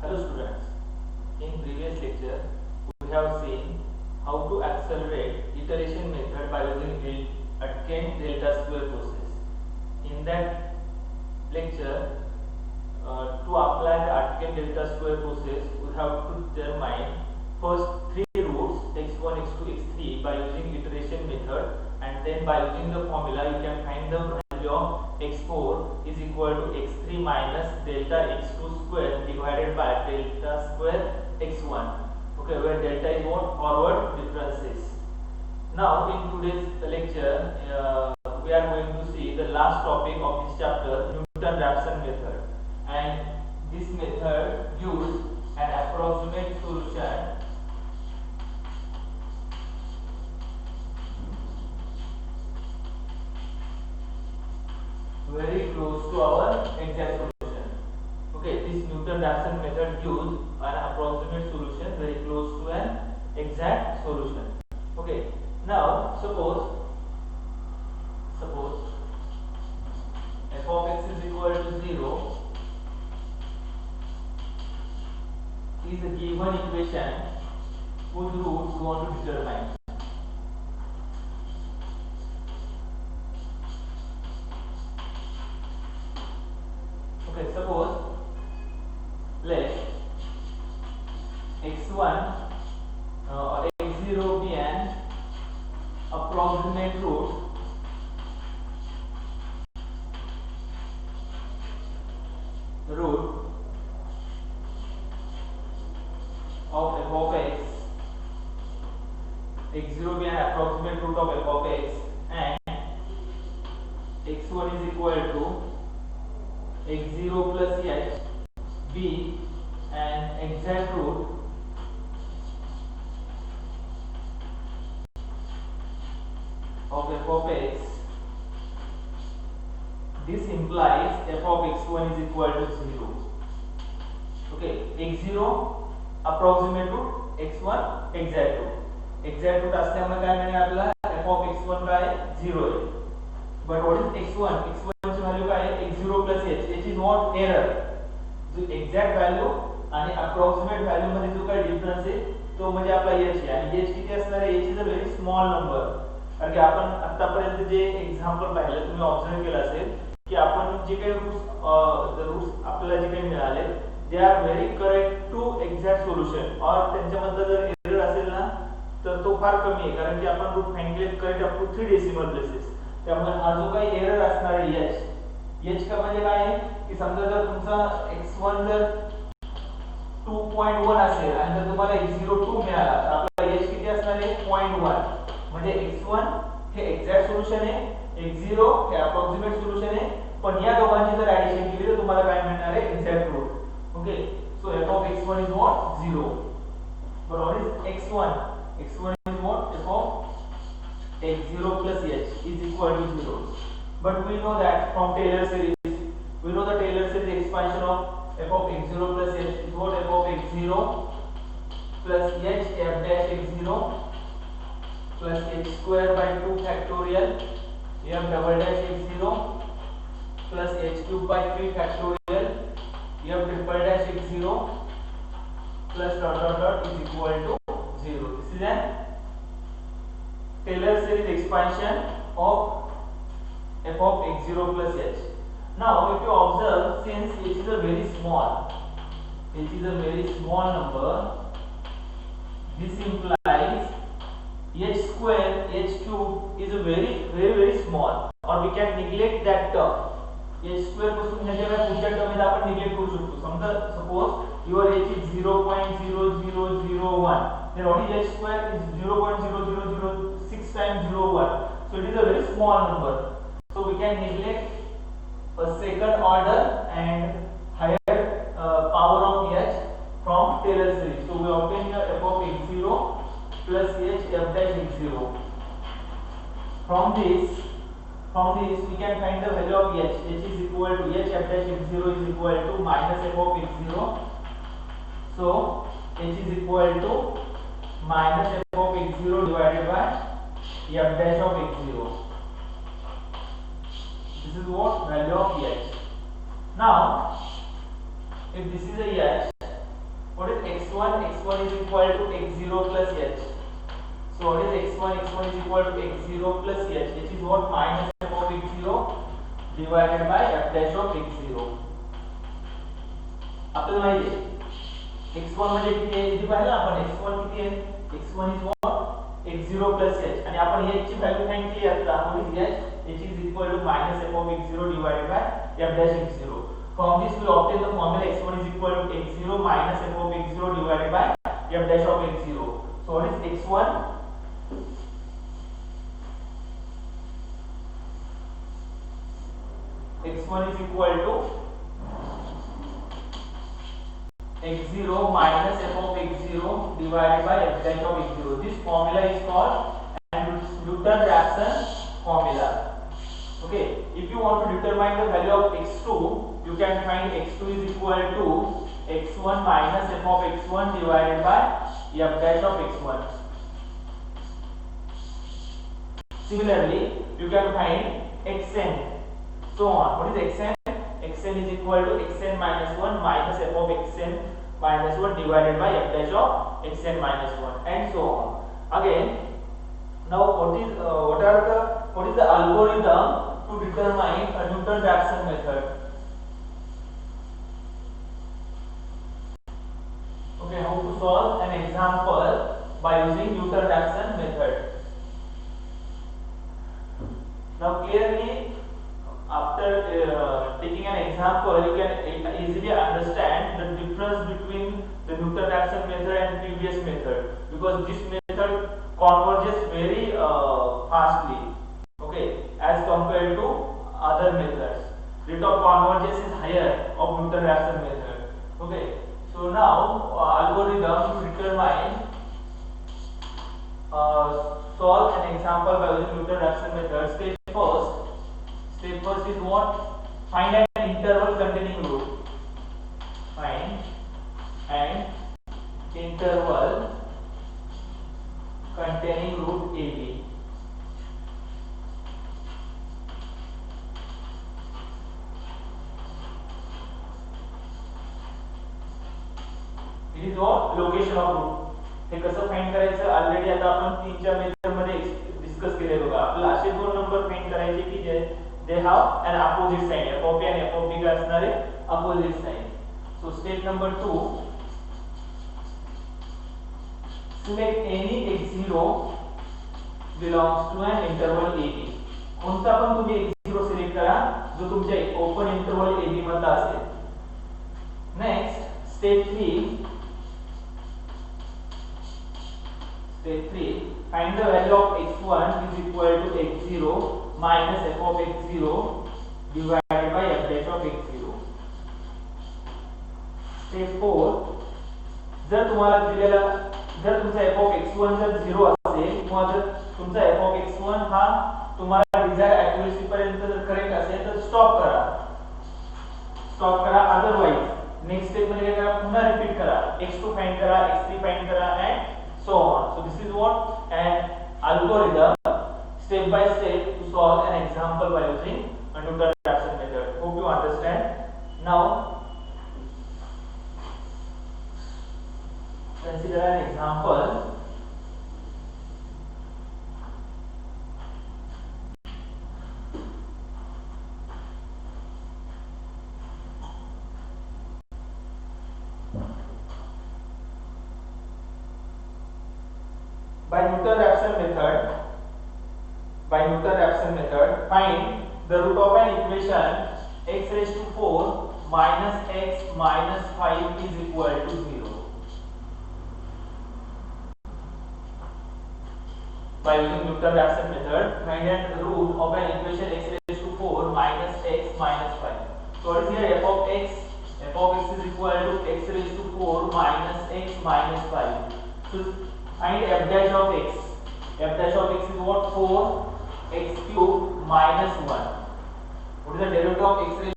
Hello students, in previous lecture we have seen how to accelerate iteration method by using Atkin delta square process. In that lecture, to apply the Atkin delta square process, we have to determine first three roots x1, x2, x3 by using iteration method, and then by using the formula you can find the value of x4 is equal to x3 minus delta x2 square divided by delta square x1. Okay, where delta is what? Forward differences. Now in today's lecture, we are going to see the last topic of this chapter, Newton-Rapson method, and this method gives an approximate solution very close to our exact solution. Okay, this Newton-Rapson method gives an approximate solution very close to an exact solution. Okay, now suppose f of x is equal to 0 is a given equation whose roots we want to determine. Okay, suppose let x1 or x0 be an approximate root of f of x, x0 be an approximate root of f of x, and x1 is equal to x0 plus h be an exact root of f of x. This implies f of x1 is equal to 0. Okay, x0 approximate root, x1 exact root. Exact root असल्यामुळे काय मिळेल आपल्याला f of x1 काय 0 आहे. But what is x1? x1 ची value काय आहे? x0 plus h. h is what? Error. जो एक्झॅक्ट व्हॅल्यू आणि अप्रॉक्सिमेट व्हॅल्यू मध्ये जो काय डिफरन्स आहे तो म्हणजे आपला h आहे, आणि h किती असणार आहे? h is a very small number. कारण की आपण आतापर्यंत जे एक्झाम्पल पाहिलं तुम्ही ऑब्झर्व केलं असेल की आपण जे काही रूट्स आपल्याला जे काही मिळाले they are very correct to exact solution, और त्यांच्यामध्ये जर एरर असेल ना तर तो फार कमी आहे, कारण की आपण रूट फाइंड केले correct up to 3 decimal places. त्यामुळे हा जो काही एरर असणार आहे h का म्हणजे काय आहे की समजा जर तुमचा x1 जर 2.1 असेल आणि जर तुम्हाला x0 2 मिळाला तर आपला h किती असणार आहे? 0.1. म्हणजे x1 हे एक्झॅक्ट सोल्युशन आहे, x0 हे अप्रॉक्सिमेट सोल्युशन आहे, पण या दोघांची जर ऍडिशन केली तर तुम्हाला काय मिळणार आहे? Exact root. Okay, so f of x1 is what? 0. But what is x1? x1 is what? f of x0 plus h is equal to 0. But we know that from Taylor series, we know the Taylor series expansion of f of x0 plus h is what? f of x0 plus h f dash x0 plus h square by 2 factorial f double dash x0 plus h cube by 3 factorial f triple dash x0 plus dot dot dot is equal to 0. This is an Taylor series expansion of f of x0 plus h. Now if you observe, since h is a very small number, this implies h square h cube is a very small, or we can neglect that term. h square पासून ह्याच्या पुढच्या term मध्ये आपण negate करू शकतो. समजा suppose your h is 0.0001, then what is h square? Is 0.0006 times 01, so it is a very small number, so we can neglect a second order and higher power of h from Taylor series. So we obtain here f of x0 plus h f dash x0. From this we can find the value of h. h is equal to h f dash x0 is equal to minus f of x0. So h is equal to minus f of x0 divided by f dash of x0. This is what? Value of h. Now if this is a h, What is x1? x1 is equal to x0 plus h. So what is x1? x1 is equal to x0 plus h. H is what? Minus f of x0 divided by f dash of x0. आपल्याला माहिती आहे x1 म्हणजे किती आहे इथे पाहिलं आपण x1 किती आहे x1 is what x0 plus h आणि आपण h ची व्हॅल्यू फाइंड केली आता what is h is equal to minus f of x0 divided by f dash x0. From this we obtain the formula x1 is equal to x0 minus f of x0 divided by f dash of x0. So what is x1? x1 is equal to x0 minus f of x0 divided by f dash of x0. This formula is called Newton-Rapson formula. Okay, if you want to determine the value of x2, you can find x2 is equal to x1 minus f of x1 divided by f dash of x1. Similarly, you can find xn, so on. What is xn? xn is equal to xn minus 1 minus f of xn minus 1 divided by f dash of xn minus 1 and so on. Again, now what is the algorithm to determine a Newton-Rapson method? Okay, how to solve an example by using Newton-Rapson method. Now clearly, after taking an example, you can easily understand the difference between the Newton-Rapson method and previous method, because this method converges very fastly, okay, as compared to other methods. Rate of convergence is higher of Newton-Rapson method. Okay, so now algorithm to determine solve an example by using Newton-Rapson method. Step first is what? Find an interval containing root. Find an interval containing root AB. It is what? Location of root. हे कसं find करायचं already आता आपण 3-4 method मध्ये discuss केले बघा. आपल्याला असे दोन नंबर फाइंड करायचे की जे they have an opposite sign. f of a and f of b का असणारे opposite sign. So step number 2, select any x0 belongs to an interval AB. कोणता पण तुम्ही x0 सिलेक्ट करा जो तुमच्या ओपन इंटरवल AB मधला असेल. Next step 3, find the value of x1 is equal to x0 minus f of x0 divided by f dash of x0. Step 4, जर तुम्हाला दिलेला जर तुमचा f of x1 जर 0 असेल किंवा जर तुमचा f of x1 हा तुम्हाला डिझायर ॲक्युरेसी पर्यंत जर करेक्ट असेल तर स्टॉप करा. अदरवाइज नेक्स्ट स्टेप मध्ये काय करा, पुन्हा रिपीट करा, x2 फाइंड करा, x3 फाइंड करा and so on. So this is what an algorithm step by step to solve an example by using a Newton-Rapson method. Hope you understand. Now consider an example. By Newton-Rapson method, find the root of an equation x raised to 4 minus x minus 5 is equal to 0. By using Newton-Rapson method, find the root of an equation x raised to 4 minus x minus 5. So what is here f of x? F of x is equal to x raised to 4 minus x minus 5. So find f dash of x. F dash of x is what? 4 x cube minus 1. What is the derivative of x raised